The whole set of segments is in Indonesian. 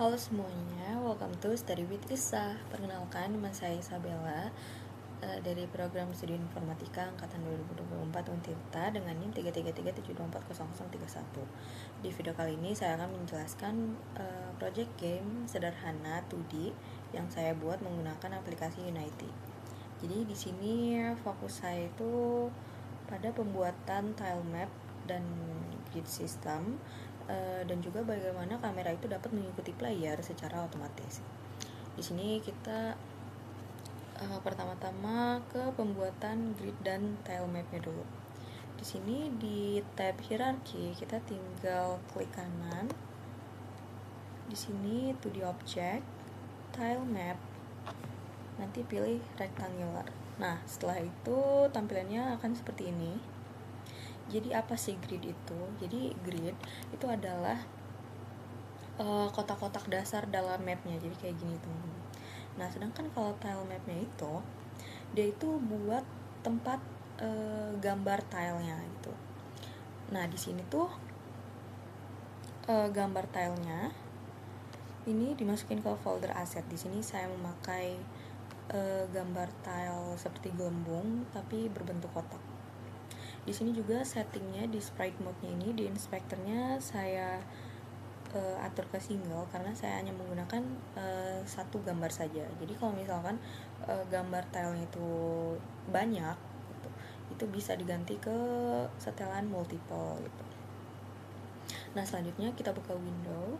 Halo semuanya, welcome to Study with Isa. Perkenalkan, nama saya Isabella dari program Studi Informatika Angkatan 2024 Untirta dengan NIM 33372400031. Di video kali ini saya akan menjelaskan project game sederhana 2D yang saya buat menggunakan aplikasi Unity. Jadi di sini fokus saya itu pada pembuatan tile map dan grid system, dan juga bagaimana kamera itu dapat mengikuti player secara otomatis. Di sini kita pertama-tama ke pembuatan grid dan tile mapnya dulu. Di sini di tab hierarki kita tinggal klik kanan. Di sini 2D object, tile map, nanti pilih rectangular. Nah, setelah itu tampilannya akan seperti ini. Jadi apa sih grid itu? Jadi grid itu adalah kotak-kotak dasar dalam mapnya. Jadi kayak gini teman-teman. Nah, sedangkan kalau tile mapnya itu dia itu buat tempat gambar tilenya gitu. Nah, di sini tuh gambar tilenya ini dimasukin ke folder asset. Di sini saya memakai gambar tile seperti gelembung tapi berbentuk kotak. Di sini juga settingnya di sprite mode-nya ini, di inspektornya saya atur ke single karena saya hanya menggunakan satu gambar saja. Jadi kalau misalkan gambar tilenya itu banyak gitu, itu bisa diganti ke setelan multiple gitu. Nah, selanjutnya kita buka window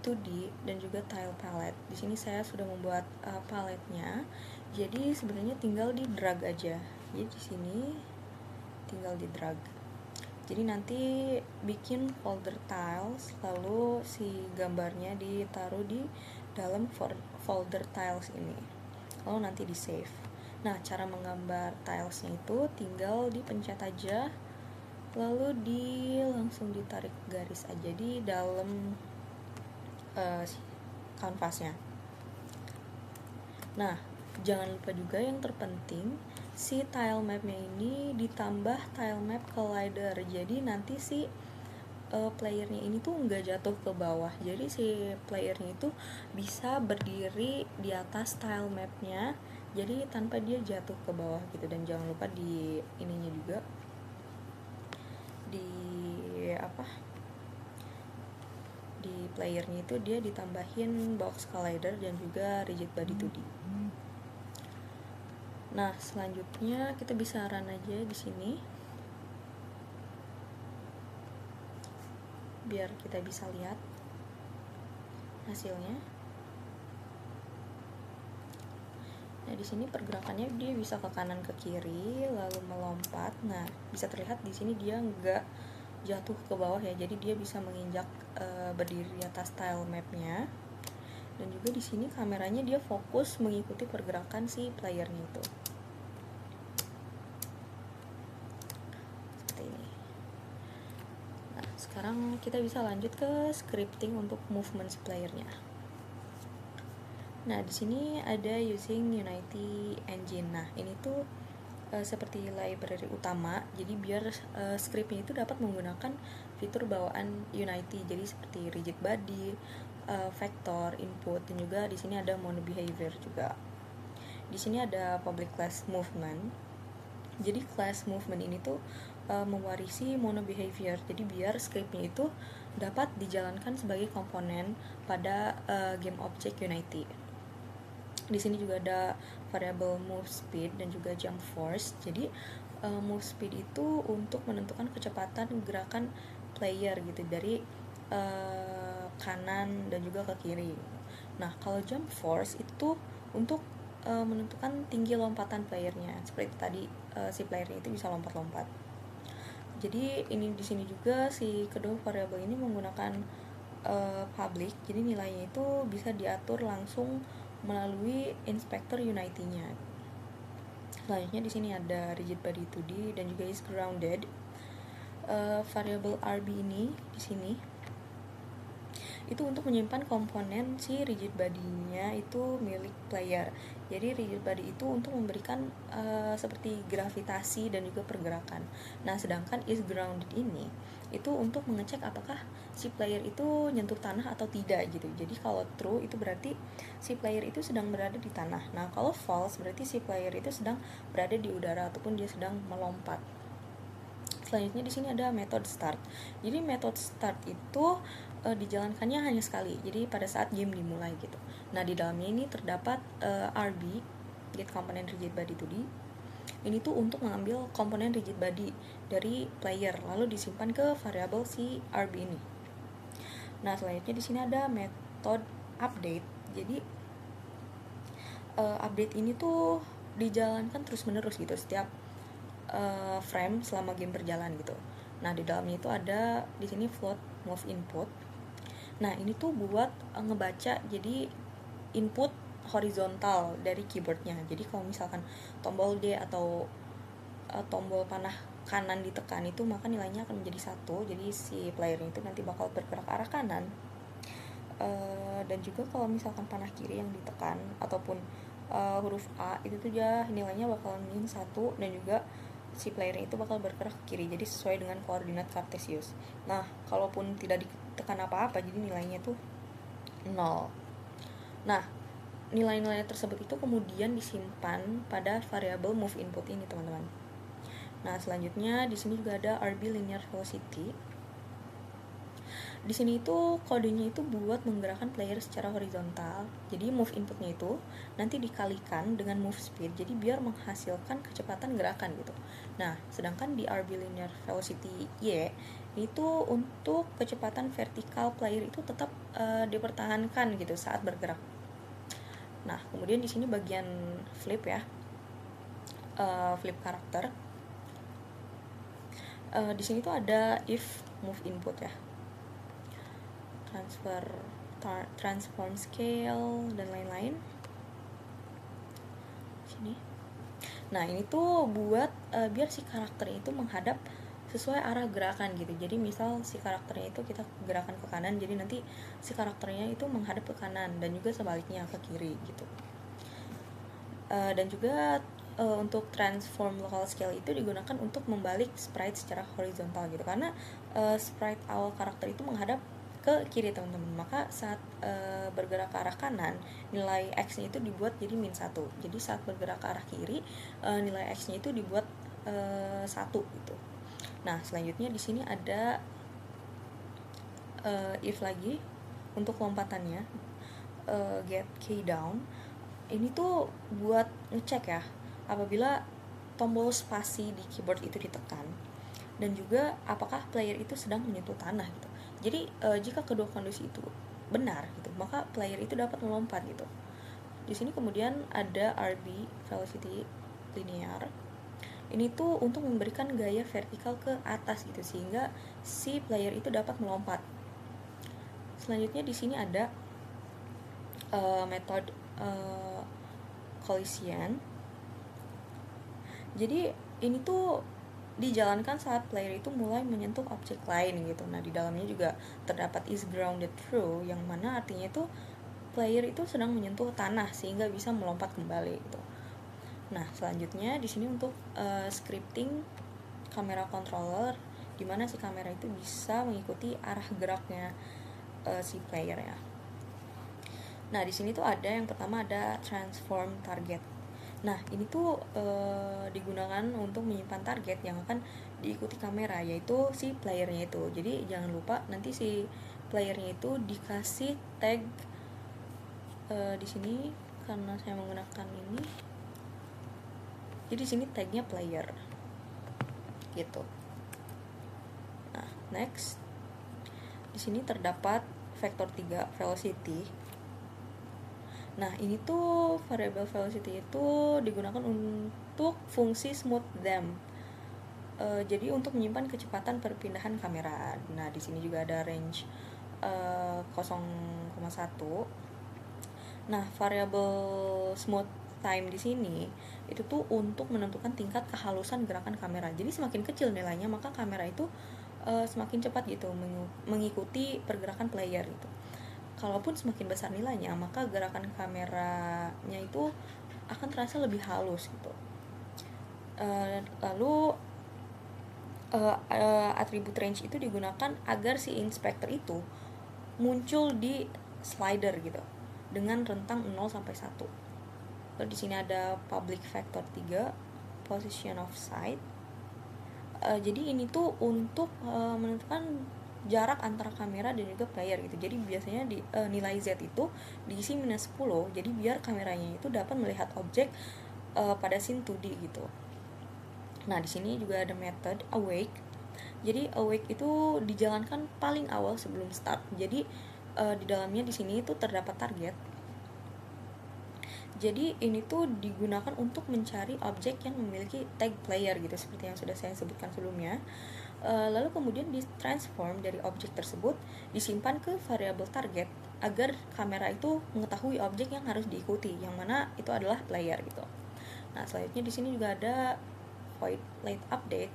2D dan juga tile palette. Di sini saya sudah membuat paletnya. Jadi sebenarnya tinggal di drag aja. Jadi di sini tinggal di drag. Jadi nanti bikin folder tiles, lalu si gambarnya ditaruh di dalam folder tiles ini, lalu nanti di save. Nah, cara menggambar tilesnya itu tinggal dipencet aja, lalu langsung ditarik garis aja di dalam kanvasnya. Nah, jangan lupa juga yang terpenting, si tile mapnya ini ditambah tile map collider. Jadi nanti si playernya ini tuh nggak jatuh ke bawah. Jadi si playernya itu bisa berdiri di atas tile mapnya, jadi tanpa dia jatuh ke bawah gitu. Dan jangan lupa di ininya juga di playernya itu dia ditambahin box collider dan juga rigid body 2D. Nah, selanjutnya kita bisa run aja di sini biar kita bisa lihat hasilnya. Nah, di sini pergerakannya dia bisa ke kanan ke kiri lalu melompat. Nah, bisa terlihat di sini dia nggak jatuh ke bawah ya. Jadi dia bisa menginjak berdiri di atas tile mapnya. Dan juga di sini kameranya dia fokus mengikuti pergerakan si playernya itu. Seperti ini. Nah, sekarang kita bisa lanjut ke scripting untuk movement si playernya. Nah, di sini ada using Unity Engine. Nah, ini tuh seperti library utama. Jadi biar scriptnya itu dapat menggunakan fitur bawaan Unity. Jadi seperti rigid body, vector, input, dan juga di sini ada mono behavior juga. Di sini ada public class movement. Jadi class movement ini tuh mewarisi mono behavior. Jadi biar scriptnya itu dapat dijalankan sebagai komponen pada game object Unity. Di sini juga ada variable move speed dan juga jump force. Jadi move speed itu untuk menentukan kecepatan gerakan player gitu dari kanan dan juga ke kiri. Nah, kalau jump force itu untuk menentukan tinggi lompatan playernya. Seperti tadi si playernya itu bisa lompat-lompat. Jadi ini di sini juga si kedua variabel ini menggunakan public. Jadi nilainya itu bisa diatur langsung melalui inspektor Unity-nya. Selanjutnya di sini ada rigid body 2D dan juga is grounded. Variable RB ini di sini itu untuk menyimpan komponen si rigid body-nya itu milik player. Jadi rigid body itu untuk memberikan seperti gravitasi dan juga pergerakan. Nah, sedangkan is grounded ini itu untuk mengecek apakah si player itu nyentuh tanah atau tidak gitu. Jadi kalau true itu berarti si player itu sedang berada di tanah. Nah kalau false berarti si player itu sedang berada di udara ataupun dia sedang melompat. Selanjutnya di sini ada method start. Jadi method start itu dijalankannya hanya sekali. Jadi pada saat game dimulai gitu. Nah di dalamnya ini terdapat RB, get component rigid body 2D. Ini tuh untuk mengambil komponen rigid body dari player lalu disimpan ke variabel si RB ini. Nah selanjutnya di sini ada method update. Jadi update ini tuh dijalankan terus menerus gitu setiap frame selama game berjalan gitu. Nah di dalamnya itu ada di sini float move input. Nah ini tuh buat ngebaca jadi input horizontal dari keyboardnya. Jadi kalau misalkan tombol D atau tombol panah kanan ditekan itu maka nilainya akan menjadi 1. Jadi si player itu nanti bakal bergerak arah kanan. Dan juga kalau misalkan panah kiri yang ditekan ataupun huruf A itu tuh ya nilainya bakal min 1 dan juga si player itu bakal bergerak ke kiri. Jadi sesuai dengan koordinat Cartesius. Nah, kalaupun tidak ditekan apa-apa jadi nilainya tuh 0. Nah, nilai-nilai tersebut itu kemudian disimpan pada variabel move input ini, teman-teman. Nah, selanjutnya di sini juga ada RB linear velocity. Di sini itu kodenya itu buat menggerakkan player secara horizontal. Jadi move inputnya itu nanti dikalikan dengan move speed. Jadi biar menghasilkan kecepatan gerakan gitu. Nah, sedangkan di RB linear velocity Y itu untuk kecepatan vertikal player itu tetap dipertahankan gitu saat bergerak. Nah, kemudian di sini bagian flip ya, flip karakter. Di sini tuh ada if move input ya, transform scale dan lain-lain. Sini. Nah, ini tuh buat biar si karakter itu menghadap sesuai arah gerakan gitu. Jadi misal si karakternya itu kita gerakan ke kanan, jadi nanti si karakternya itu menghadap ke kanan dan juga sebaliknya ke kiri gitu. Dan juga untuk transform local scale itu digunakan untuk membalik sprite secara horizontal gitu, karena sprite awal karakter itu menghadap ke kiri, teman-teman. Maka saat bergerak ke arah kanan, nilai x-nya itu dibuat jadi min 1. Jadi saat bergerak ke arah kiri, nilai x-nya itu dibuat 1 gitu. Nah, selanjutnya di sini ada if lagi untuk lompatannya, get key down. Ini tuh buat ngecek ya apabila tombol spasi di keyboard itu ditekan dan juga apakah player itu sedang menyentuh tanah gitu. Jadi jika kedua kondisi itu benar gitu, maka player itu dapat melompat gitu. Di sini kemudian ada RB velocity linear. Ini tuh untuk memberikan gaya vertikal ke atas gitu sehingga si player itu dapat melompat. Selanjutnya di sini ada metode collision. Jadi ini tuh dijalankan saat player itu mulai menyentuh objek lain gitu. Nah, di dalamnya juga terdapat is grounded true, yang mana artinya itu player itu sedang menyentuh tanah sehingga bisa melompat kembali gitu. Nah, selanjutnya di sini untuk scripting kamera controller, di mana si kamera itu bisa mengikuti arah geraknya si player ya. Nah, di sini tuh ada yang pertama ada transform target. Nah, ini tuh digunakan untuk menyimpan target yang akan diikuti kamera, yaitu si playernya itu. Jadi jangan lupa nanti si playernya itu dikasih tag di sini karena saya menggunakan ini. Jadi di sini tagnya player, gitu. Nah, next di sini terdapat vektor 3 velocity. Nah, ini tuh variable velocity itu digunakan untuk fungsi smooth damp. Jadi untuk menyimpan kecepatan perpindahan kamera. Nah, di sini juga ada range 0,1. Nah, variable smooth time di sini itu tuh untuk menentukan tingkat kehalusan gerakan kamera. Jadi semakin kecil nilainya maka kamera itu semakin cepat gitu mengikuti pergerakan player gitu. Kalaupun semakin besar nilainya, maka gerakan kameranya itu akan terasa lebih halus gitu. Lalu atribut range itu digunakan agar si inspector itu muncul di slider gitu dengan rentang 0 sampai 1. Lalu di sini ada public vector 3, position of sight. Jadi ini tuh untuk menentukan jarak antara kamera dan juga player gitu. Jadi biasanya nilai Z itu diisi -10. Jadi biar kameranya itu dapat melihat objek pada scene 2D gitu. Nah, di sini juga ada method awake. Jadi awake itu dijalankan paling awal sebelum start. Jadi di dalamnya di sini itu terdapat target. Jadi ini tuh digunakan untuk mencari objek yang memiliki tag player gitu, seperti yang sudah saya sebutkan sebelumnya. Lalu kemudian ditransform dari objek tersebut disimpan ke variabel target agar kamera itu mengetahui objek yang harus diikuti, yang mana itu adalah player gitu. Nah, selanjutnya di sini juga ada void late update.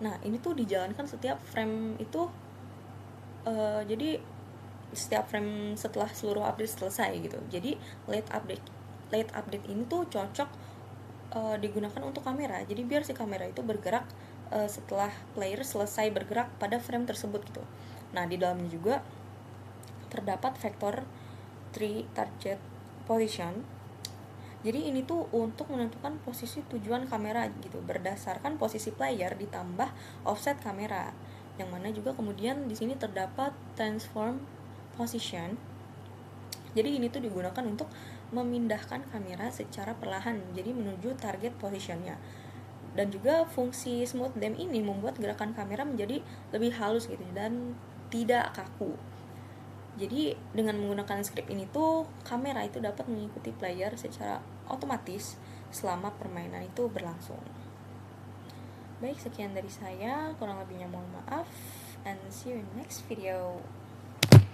Nah, ini tuh dijalankan setiap frame itu, jadi setiap frame setelah seluruh update selesai gitu. Jadi late update ini tuh cocok digunakan untuk kamera. Jadi biar si kamera itu bergerak setelah player selesai bergerak pada frame tersebut gitu. Nah, di dalamnya juga terdapat vektor 3 target position. Jadi ini tuh untuk menentukan posisi tujuan kamera gitu berdasarkan posisi player ditambah offset kamera. Yang mana juga kemudian di sini terdapat transform position. Jadi ini tuh digunakan untuk memindahkan kamera secara perlahan jadi menuju target positionnya. Dan juga fungsi smooth dam ini membuat gerakan kamera menjadi lebih halus gitu dan tidak kaku. Jadi dengan menggunakan script ini tuh kamera itu dapat mengikuti player secara otomatis selama permainan itu berlangsung. Baik, sekian dari saya, kurang lebihnya mohon maaf, and see you in next video.